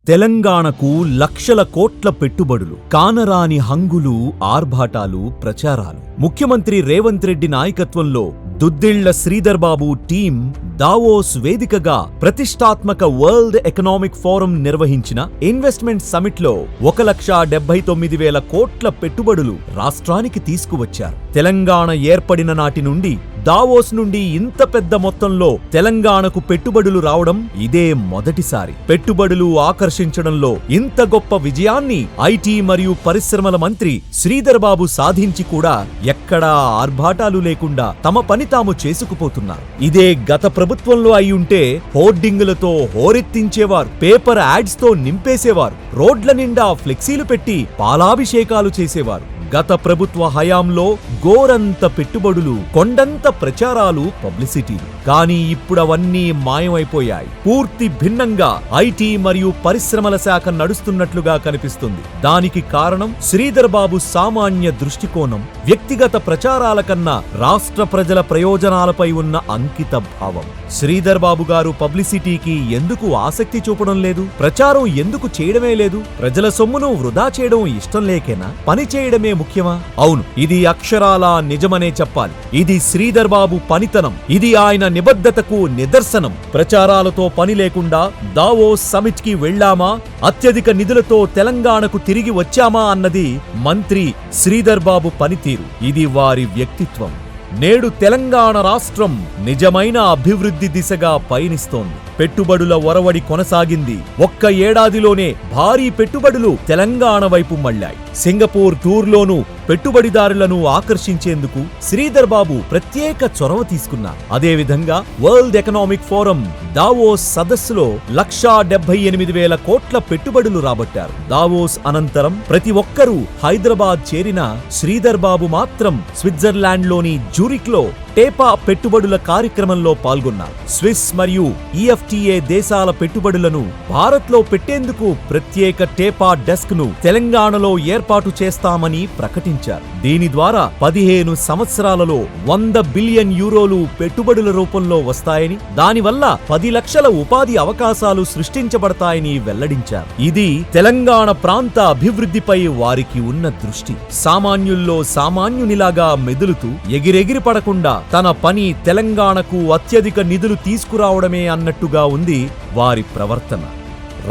తెలంగాణకు లక్షల కోట్ల పెట్టుబడులు, కానరాని హంగులు, ఆర్భాటాలు, ప్రచారాలు. ముఖ్యమంత్రి రేవంత్ రెడ్డి నాయకత్వంలో దుద్దిళ్ల శ్రీధర్ బాబు టీం దావోస్ వేదికగా ప్రతిష్టాత్మక వరల్డ్ ఎకనామిక్ ఫోరం నిర్వహించిన ఇన్వెస్ట్మెంట్ సమిట్ లో 1,79,000 కోట్ల పెట్టుబడులు రాష్ట్రానికి తీసుకువచ్చారు. తెలంగాణ ఏర్పడిన నాటి నుండి దావోస్ నుండి ఇంత పెద్ద మొత్తంలో తెలంగాణకు పెట్టుబడులు రావడం ఇదే మొదటిసారి. పెట్టుబడులు ఆకర్షించడంలో ఇంత గొప్ప విజయాన్ని ఐటీ మరియు పరిశ్రమల మంత్రి శ్రీధర్ బాబు సాధించి కూడా ఎక్కడా ఆర్భాటాలు లేకుండా తమ పని తాము చేసుకుపోతున్నారు. ఇదే గత ప్రభుత్వంలో అయి ఉంటే హోర్డింగులతో హోరెత్తించేవారు, పేపర్ యాడ్స్ తో నింపేసేవారు, రోడ్ల నిండా ఫ్లెక్సీలు పెట్టి పాలాభిషేకాలు చేసేవారు. గత ప్రభుత్వ హయాంలో గోరంత పెట్టుబడులు, కొండంత ప్రచారాలు, పబ్లిసిటీలు. కానీ ఇప్పుడవన్నీ మాయమైపోయాయి. పూర్తి భిన్నంగా ఐటీ మరియు పరిశ్రమల శాఖ నడుస్తున్నట్లుగా కనిపిస్తుంది. దానికి కారణం శ్రీధర్ బాబు సామాన్య దృష్టికోణం, వ్యక్తిగత ప్రచారాల కన్నా రాష్ట్ర ప్రజల ప్రయోజనాలపై ఉన్న అంకిత భావం. శ్రీధర్ బాబు గారు పబ్లిసిటీకి ఎందుకు ఆసక్తి చూపడం లేదు? ప్రచారం ఎందుకు చేయడమే లేదు? ప్రజల సొమ్మును వృధా చేయడం ఇష్టం లేకేనా? పని చేయడమే ముఖ్యమా? అవును, ఇది అక్షరాలా నిజమనే చెప్పాలి. ఇది శ్రీధర్ బాబు పనితనం, ఇది ఆయన నిబద్ధతకు నిదర్శనం. ప్రచారాలతో పని లేకుండా దావోస్ సమిట్ కి వెళ్లామా, అత్యధిక నిధులతో తెలంగాణకు తిరిగి వచ్చామా అన్నది మంత్రి శ్రీధర్ బాబు పనితీరు. ఇది వారి వ్యక్తిత్వం. నేడు తెలంగాణ రాష్ట్రం నిజమైన అభివృద్ధి దిశగా పయనిస్తోంది. పెట్టుబడుల ఒరవడి కొనసాగింది. ఒక్క ఏడాదిలోనే భారీ పెట్టుబడులు తెలంగాణ వైపు మళ్లాయి. సింగపూర్ టూర్లోనూ పెట్టుబడిదారులను ఆకర్షించేందుకు శ్రీధర్ బాబు ప్రత్యేక చొరవ తీసుకున్నారు. అదేవిధంగా వరల్డ్ ఎకనామిక్ ఫోరం దావోస్ సదస్సులో 1,78,000 కోట్ల పెట్టుబడులు రాబట్టారు. దావోస్ అనంతరం ప్రతి ఒక్కరూ హైదరాబాద్ చేరిన శ్రీధర్ బాబు మాత్రం స్విట్జర్లాండ్లోని జ్యూరిక్లో టేపా పెట్టుబడుల కార్యక్రమంలో పాల్గొన్నారు. స్విస్ మరియు ఈఎఫ్టీఏ దేశాల పెట్టుబడులను భారత్లో పెట్టేందుకు ప్రత్యేక టేపా డెస్క్ ను తెలంగాణలో ఏర్పాటు చేస్తామని ప్రకటించారు. దీని ద్వారా 15 సంవత్సరాలలో 100 బిలియన్ యూరోలు పెట్టుబడుల రూపంలో వస్తాయని, దానివల్ల 10 లక్షల ఉపాధి అవకాశాలు సృష్టించబడతాయని వెల్లడించారు. ఇది తెలంగాణ ప్రాంత అభివృద్ధిపై వారికి ఉన్న దృష్టి. సామాన్యుల్లో సామాన్యునిలాగా మెదులుతూ ఎగిరెగిరి పడకుండా తన పని తెలంగాణకు అత్యధిక నిధులు తీసుకురావడమే అన్నట్టుగా ఉంది వారి ప్రవర్తన.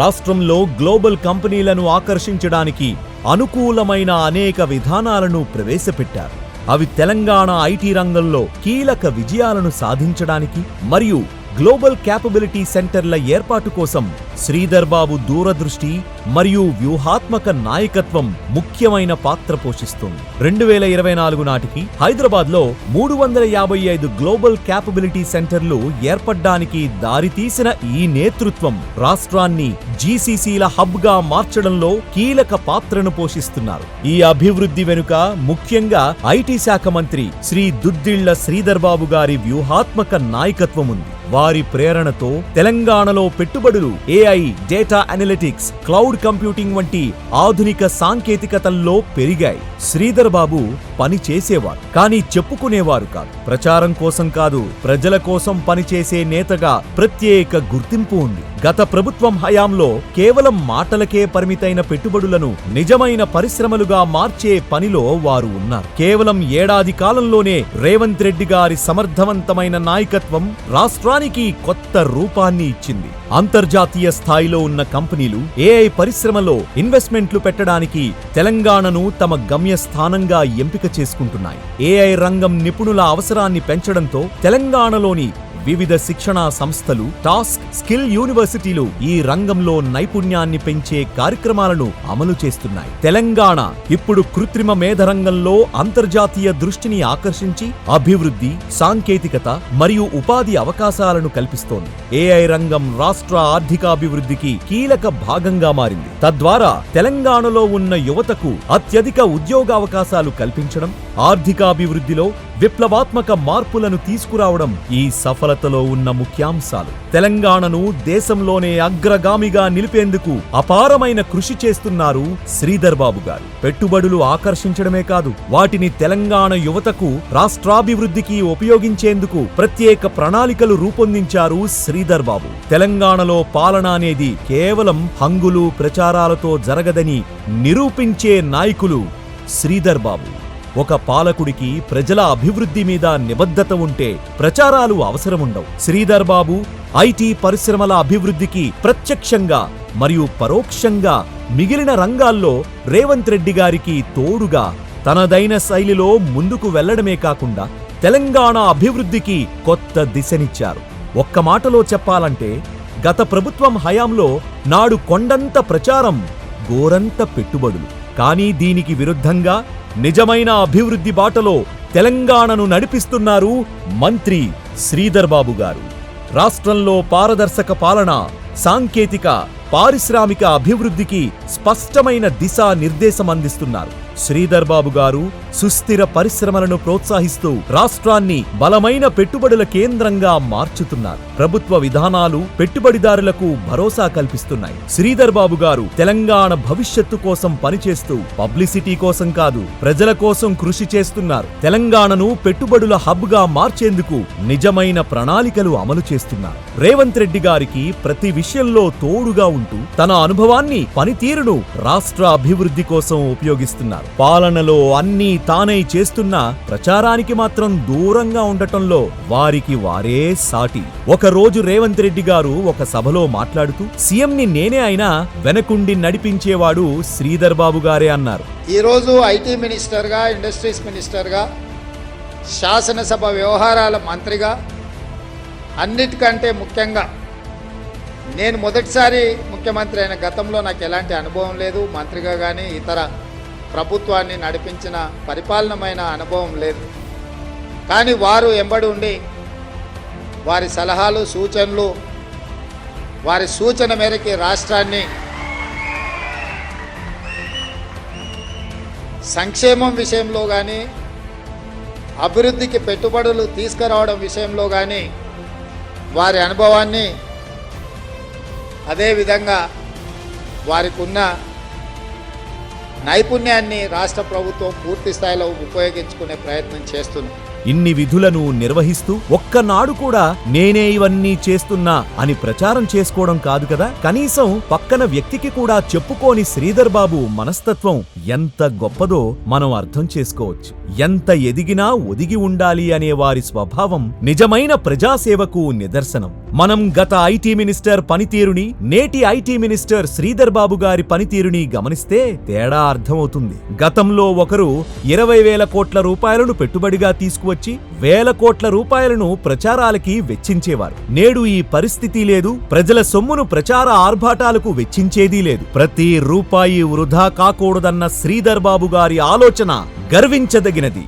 రాష్ట్రంలో గ్లోబల్ కంపెనీలను ఆకర్షించడానికి అనుకూలమైన అనేక విధానాలను ప్రవేశపెట్టారు. అవి తెలంగాణ ఐటీ రంగంలో కీలక విజయాలను సాధించడానికి మరియు గ్లోబల్ క్యాపబిలిటీ సెంటర్ల ఏర్పాటు కోసం శ్రీధర్ బాబు దూరదృష్టి మరియు వ్యూహాత్మక నాయకత్వం ముఖ్యమైన పాత్ర పోషిస్తుంది. 2024 నాటికి హైదరాబాద్లో 355 గ్లోబల్ క్యాపబిలిటీ సెంటర్లు ఏర్పడ్డానికి దారితీసిన ఈ నేతృత్వం రాష్ట్రాన్ని జీసీసీల హబ్ గా మార్చడంలో కీలక పాత్రను పోషిస్తున్నారు. ఈ అభివృద్ధి వెనుక ముఖ్యంగా ఐటీ శాఖ మంత్రి శ్రీ దుద్దిళ్ల శ్రీధర్ బాబు గారి వ్యూహాత్మక నాయకత్వం ఉంది. వారి ప్రేరణతో తెలంగాణలో పెట్టుబడులు AI, data analytics, cloud computing వంటి ఆధునిక సాంకేతికతల్లో పెరిగాయి. శ్రీధర్ బాబు పని చేసేవారు, కానీ చెప్పుకునేవారు కాదు. ప్రచారం కోసం కాదు, ప్రజల కోసం పనిచేసే నేతగా ప్రత్యేక గుర్తింపు ఉంది. గత ప్రభుత్వం హయాంలో కేవలం మాటలకే పరిమితైన పెట్టుబడులను నిజమైన పరిశ్రమలుగా మార్చే పనిలో వారు ఉన్నారు. కేవలం ఏడాది కాలంలోనే రేవంత్ రెడ్డి గారి సమర్థవంతమైన నాయకత్వం రాష్ట్రానికి కొత్త రూపాన్ని ఇచ్చింది. అంతర్జాతీయ స్థాయిలో ఉన్న కంపెనీలు ఏఐ పరిశ్రమలో ఇన్వెస్ట్మెంట్లు పెట్టడానికి తెలంగాణను తమ గమ్యస్థానంగా ఎంపిక చేసుకుంటున్నాయి. ఏఐ రంగం నిపుణుల అవసరాన్ని పెంచడంతో తెలంగాణలోని వివిధ శిక్షణా సంస్థలు, టాస్క్ స్కిల్ యూనివర్సిటీలు ఈ రంగంలో నైపుణ్యాన్ని పెంచే కార్యక్రమాలను అమలు చేస్తున్నాయి. తెలంగాణ ఇప్పుడు కృత్రిమ మేధ రంగంలో అంతర్జాతీయ దృష్టిని ఆకర్షించి అభివృద్ధి, సాంకేతికత మరియు ఉపాధి అవకాశాలను కల్పిస్తోంది. ఏఐ రంగం రాష్ట్ర ఆర్థికాభివృద్ధికి కీలక భాగంగా మారింది. తద్వారా తెలంగాణలో ఉన్న యువతకు అత్యధిక ఉద్యోగావకాశాలు కల్పించడం, ఆర్థికాభివృద్ధిలో విప్లవాత్మక మార్పులను తీసుకురావడం ఈ సఫలతలో ఉన్న ముఖ్యాంశాలు. తెలంగాణను దేశంలోనే అగ్రగామిగా నిలిపేందుకు అపారమైన కృషి చేస్తున్నారు శ్రీధర్ బాబు గారు. పెట్టుబడులు ఆకర్షించడమే కాదు, వాటిని తెలంగాణ యువతకు, రాష్ట్రాభివృద్ధికి ఉపయోగించేందుకు ప్రత్యేక ప్రణాళికలు రూపొందించారు శ్రీధర్ బాబు. తెలంగాణలో పాలన అనేది కేవలం హంగులు ప్రచారాలతో జరగదని నిరూపించే నాయకులు శ్రీధర్ బాబు. ఒక పాలకుడికి ప్రజల అభివృద్ధి మీద నిబద్ధత ఉంటే ప్రచారాలు అవసరముండవు. శ్రీధర్ బాబు ఐటీ పరిశ్రమల అభివృద్ధికి ప్రత్యక్షంగా మరియు పరోక్షంగా మిగిలిన రంగాల్లో రేవంత్ రెడ్డి గారికి తోడుగా తనదైన శైలిలో ముందుకు వెళ్లడమే కాకుండా తెలంగాణ అభివృద్ధికి కొత్త దిశనిచ్చారు. ఒక్క మాటలో చెప్పాలంటే గత ప్రభుత్వం హయాంలో నాడు కొండంత ప్రచారం, గోరంత పెట్టుబడులు. కానీ దీనికి విరుద్ధంగా నిజమైన అభివృద్ధి బాటలో తెలంగాణను నడిపిస్తున్నారు మంత్రి శ్రీధర్ బాబు గారు. రాష్ట్రంలో పారదర్శక పాలన, సాంకేతిక, పారిశ్రామిక అభివృద్ధికి స్పష్టమైన దిశా నిర్దేశం అందిస్తున్నారు. శ్రీధర్ బాబు గారు సుస్థిర పరిశ్రమలను ప్రోత్సహిస్తూ రాష్ట్రాన్ని బలమైన పెట్టుబడుల కేంద్రంగా మార్చుతున్నారు. ప్రభుత్వ విధానాలు పెట్టుబడిదారులకు భరోసా కల్పిస్తున్నాయి. శ్రీధర్ బాబు గారు తెలంగాణ భవిష్యత్తు కోసం పనిచేస్తూ పబ్లిసిటీ కోసం కాదు, ప్రజల కోసం కృషి చేస్తున్నారు. తెలంగాణను పెట్టుబడుల హబ్ గా మార్చేందుకు నిజమైన ప్రణాళికలు అమలు చేస్తున్నారు. రేవంత్ రెడ్డి గారికి ప్రతి విషయంలో తోడుగా ఉంటూ తన అనుభవాన్ని, పనితీరును రాష్ట్ర అభివృద్ధి కోసం ఉపయోగిస్తున్నారు. పాలనలో అన్నీ తానై చేస్తున్నా ప్రచారానికి మాత్రం దూరంగా ఉండటంలో వారికి వారే సాటి. ఒక రోజు రేవంత్ రెడ్డి గారు ఒక సభలో మాట్లాడుతూ సీఎంని నేనే అయినా వెనకుండి నడిపించేవాడు శ్రీధర్ బాబు గారే అన్నారు. ఈరోజు ఐటీ మినిస్టర్గా, ఇండస్ట్రీస్ మినిస్టర్గా, శాసనసభ వ్యవహారాల మంత్రిగా, అన్నిటికంటే ముఖ్యంగా నేను మొదటిసారి ముఖ్యమంత్రి అయిన గతంలో నాకు ఎలాంటి అనుభవం లేదు. మంత్రిగా కానీ ఇతర ప్రభుత్వాన్ని నడిపించిన పరిపాలనమైన అనుభవం లేదు. కానీ వారు ఎంబడి ఉండి వారి సలహాలు, సూచనలు, వారి సూచన మేరకి రాష్ట్రాన్ని సంక్షేమం విషయంలో కానీ, అభివృద్ధికి పెట్టుబడులు తీసుకురావడం విషయంలో కానీ వారి అనుభవాన్ని, అదేవిధంగా వారికి ఉన్న నైపుణ్యాన్ని రాష్ట్ర ప్రభుత్వం పూర్తి స్థాయిలో ఉపయోగించుకునే ప్రయత్నం చేస్తుంది. ఇన్ని విధులను నిర్వహిస్తూ ఒక్కనాడు కూడా నేనే ఇవన్నీ చేస్తున్నా అని ప్రచారం చేసుకోవడం కాదు కదా. కనీసం పక్కన వ్యక్తికి కూడా చెప్పుకోని శ్రీధర్ బాబు మనస్తత్వం ఎంత గొప్పదో మనం అర్థం చేసుకోవచ్చు. ఎంత ఎదిగినా ఒదిగి ఉండాలి అనే వారి స్వభావం నిజమైన ప్రజాసేవకు నిదర్శనం. మనం గత ఐటీ మినిస్టర్ పనితీరుని, నేటి ఐటీ మినిస్టర్ శ్రీధర్ బాబు గారి పనితీరుని గమనిస్తే తేడా అర్థమవుతుంది. గతంలో ఒకరు 20,000 కోట్ల రూపాయలను పెట్టుబడిగా తీసుకువచ్చి వేల కోట్ల రూపాయలను ప్రచారాలకి వెచ్చించేవారు. నేడు ఈ పరిస్థితి లేదు. ప్రజల సొమ్మును ప్రచార ఆర్భాటాలకు వెచ్చించేదీ లేదు. ప్రతి రూపాయి వృధా కాకూడదన్న శ్రీధర్ బాబు గారి ఆలోచన గర్వించదగినది.